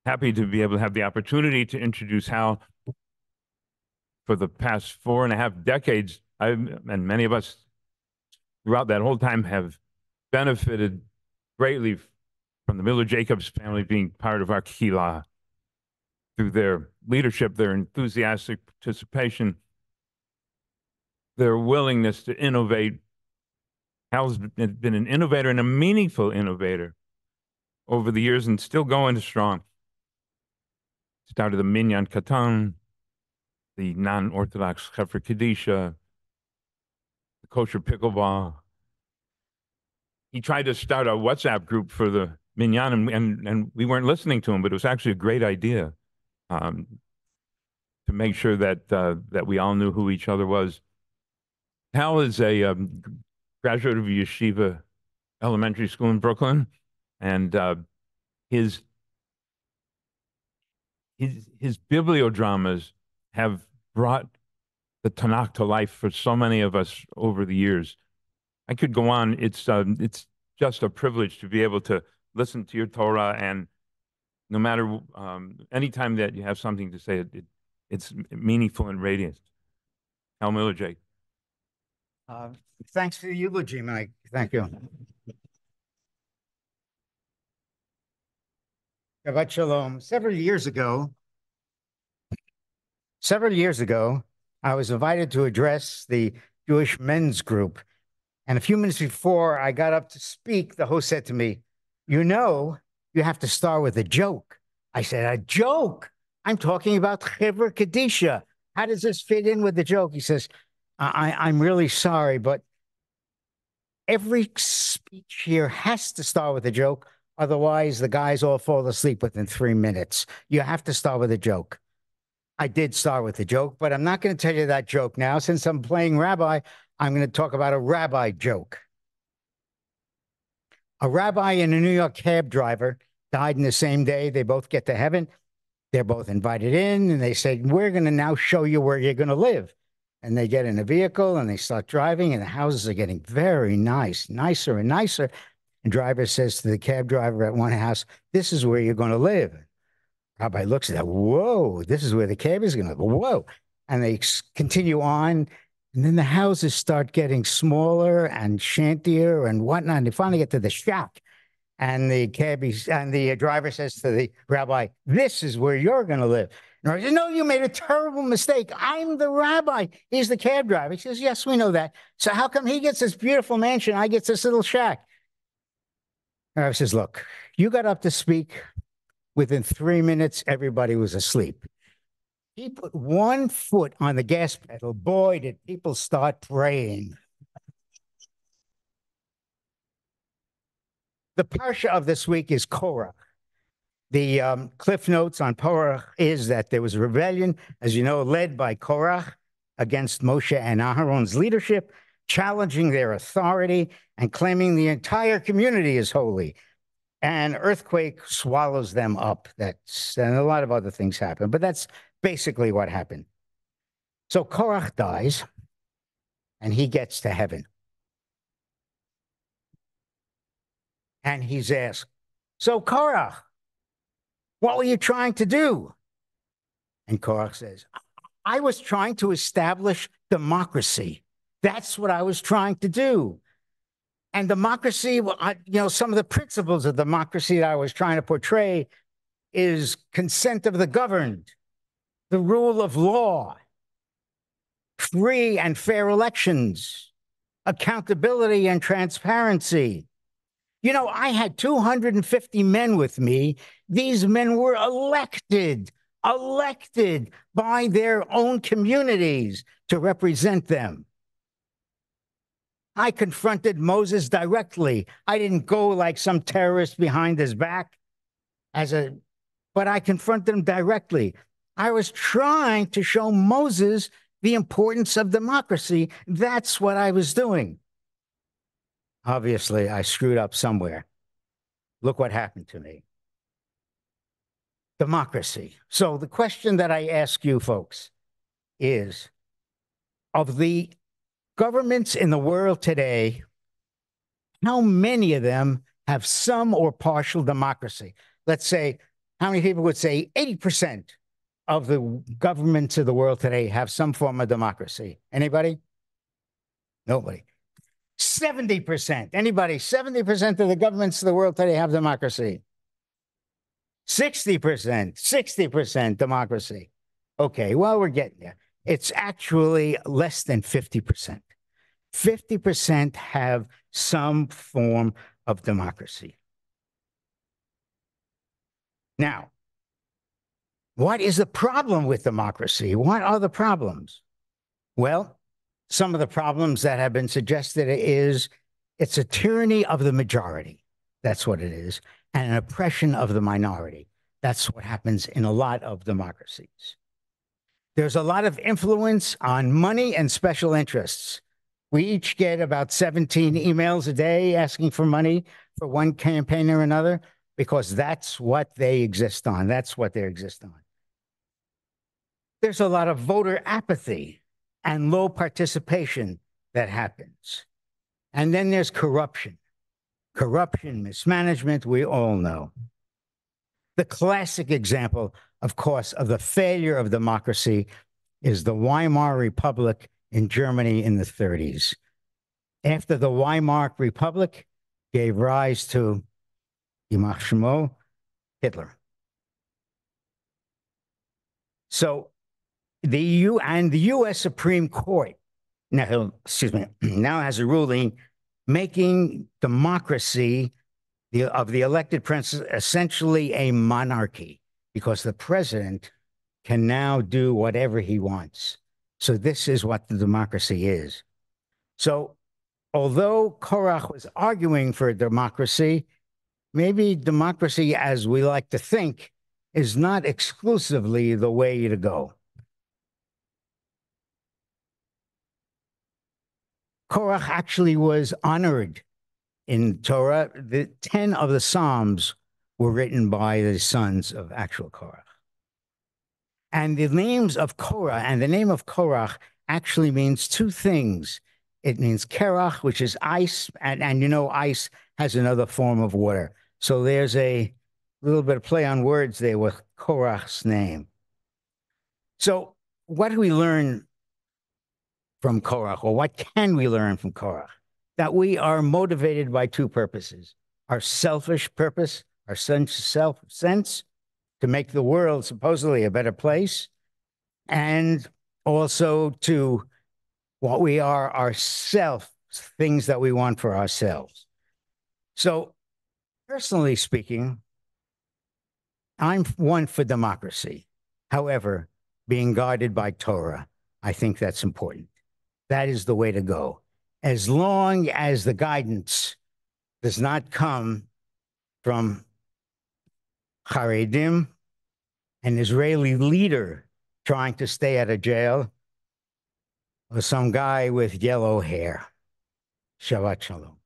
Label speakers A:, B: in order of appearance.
A: happy to be able to have the opportunity to introduce how, for the past 4.5 decades, and many of us throughout that whole time have benefited greatly from the Miller Jacobs family being part of our Kehillah through their leadership, their enthusiastic participation, their willingness to innovate. Hal's been an innovator and a meaningful innovator over the years and still going strong. Started the Minyan Katan, the non-Orthodox Sefer Kedisha, the kosher pickleball. He tried to start a WhatsApp group for the Minyan, and we weren't listening to him, but it was actually a great idea to make sure that that we all knew who each other was. Hal is a graduate of Yeshiva Elementary School in Brooklyn, and his bibliodramas have brought the Tanakh to life for so many of us over the years. I could go on. It's just a privilege to be able to listen to your Torah, and no matter anytime that you have something to say, it's meaningful and radiant. Hal Miller, Jake.
B: Thanks for the eulogy, Mike. Thank you. Shabbat Shalom. Several years ago, I was invited to address the Jewish men's group. And a few minutes before I got up to speak, the host said to me, "You know, you have to start with a joke." I said, "A joke? I'm talking about Chevra Kedisha. How does this fit in with the joke?" He says, I'm really sorry, but every speech here has to start with a joke. Otherwise, the guys all fall asleep within 3 minutes. You have to start with a joke. I did start with a joke, but I'm not going to tell you that joke now. Since I'm playing rabbi, I'm going to talk about a rabbi joke. A rabbi and a New York cab driver died in the same day. They both get to heaven. They're both invited in, and they say, "We're going to now show you where you're going to live." And they get in a vehicle, and they start driving, and the houses are getting very nice, nicer and nicer. And driver says to the cab driver at one house, "This is where you're going to live." Rabbi looks at that. "Whoa, this is where the cab is going to live. Whoa." And they continue on. And then the houses start getting smaller and shantier and whatnot. And they finally get to the shack. And the driver says to the rabbi, "This is where you're going to live." And he says, "No, you made a terrible mistake. I'm the rabbi. He's the cab driver." He says, "Yes, we know that. So how come he gets this beautiful mansion? I get this little shack?" The rabbi says, "Look, you got up to speak. Within 3 minutes, everybody was asleep. He put 1 foot on the gas pedal. Boy, did people start praying." The parsha of this week is Korach. The cliff notes on Korach is that there was a rebellion, as you know, led by Korach against Moshe and Aharon's leadership, challenging their authority and claiming the entire community is holy. An earthquake swallows them up. And a lot of other things happen, but that's basically what happened. So Korach dies, and he gets to heaven. And he's asked, "So Korach, what were you trying to do?" And Korach says, "I was trying to establish democracy. That's what I was trying to do. And democracy, some of the principles of democracy that I was trying to portray is consent of the governed, the rule of law, free and fair elections, accountability and transparency. You know, I had 250 men with me. These men were elected by their own communities to represent them. I confronted Moses directly. I didn't go like some terrorist behind his back, but I confronted him directly. I was trying to show Moses the importance of democracy. That's what I was doing. Obviously, I screwed up somewhere. Look what happened to me. Democracy. So the question that I ask you folks is, of the governments in the world today, how many of them have some or partial democracy? Let's say How many people would say 80% of the governments of the world today have some form of democracy? Anybody? Nobody. 70%. Anybody? 70% of the governments of the world today have democracy. 60% democracy. Okay, well, we're getting there. It's actually less than 50%. 50% have some form of democracy. Now, what is the problem with democracy? What are the problems? Well, some of the problems that have been suggested is it's a tyranny of the majority. That's what it is. And an oppression of the minority. That's what happens in a lot of democracies. There's a lot of influence on money and special interests. We each get about 17 emails a day asking for money for one campaign or another because that's what they exist on. That's what they exist on. There's a lot of voter apathy and low participation that happens. And then there's corruption. Corruption, mismanagement, we all know. The classic example, of course, of the failure of democracy is the Weimar Republic in Germany in the 30s. After the Weimar Republic gave rise to Hitler. So the U.S. Supreme Court now has a ruling making democracy of the elected princes essentially a monarchy because the president can now do whatever he wants. So this is what the democracy is. So although Korach was arguing for democracy, maybe democracy, as we like to think, is not exclusively the way to go. Korach actually was honored in Torah. The 10 of the Psalms were written by the sons of actual Korach. And the names of Korah and the name of Korach actually means two things. It means Kerach, which is ice, and you know ice has another form of water. So there's a little bit of play on words there with Korach's name. So what do we learn from Korach, or what can we learn from Korach? That we are motivated by two purposes. Our selfish purpose, our self-sense to make the world supposedly a better place, and also to what we are ourselves, things that we want for ourselves. So personally speaking, I'm one for democracy. However, being guided by Torah, I think that's important. That is the way to go. As long as the guidance does not come from Haredim, an Israeli leader trying to stay out of jail, or some guy with yellow hair. Shabbat shalom.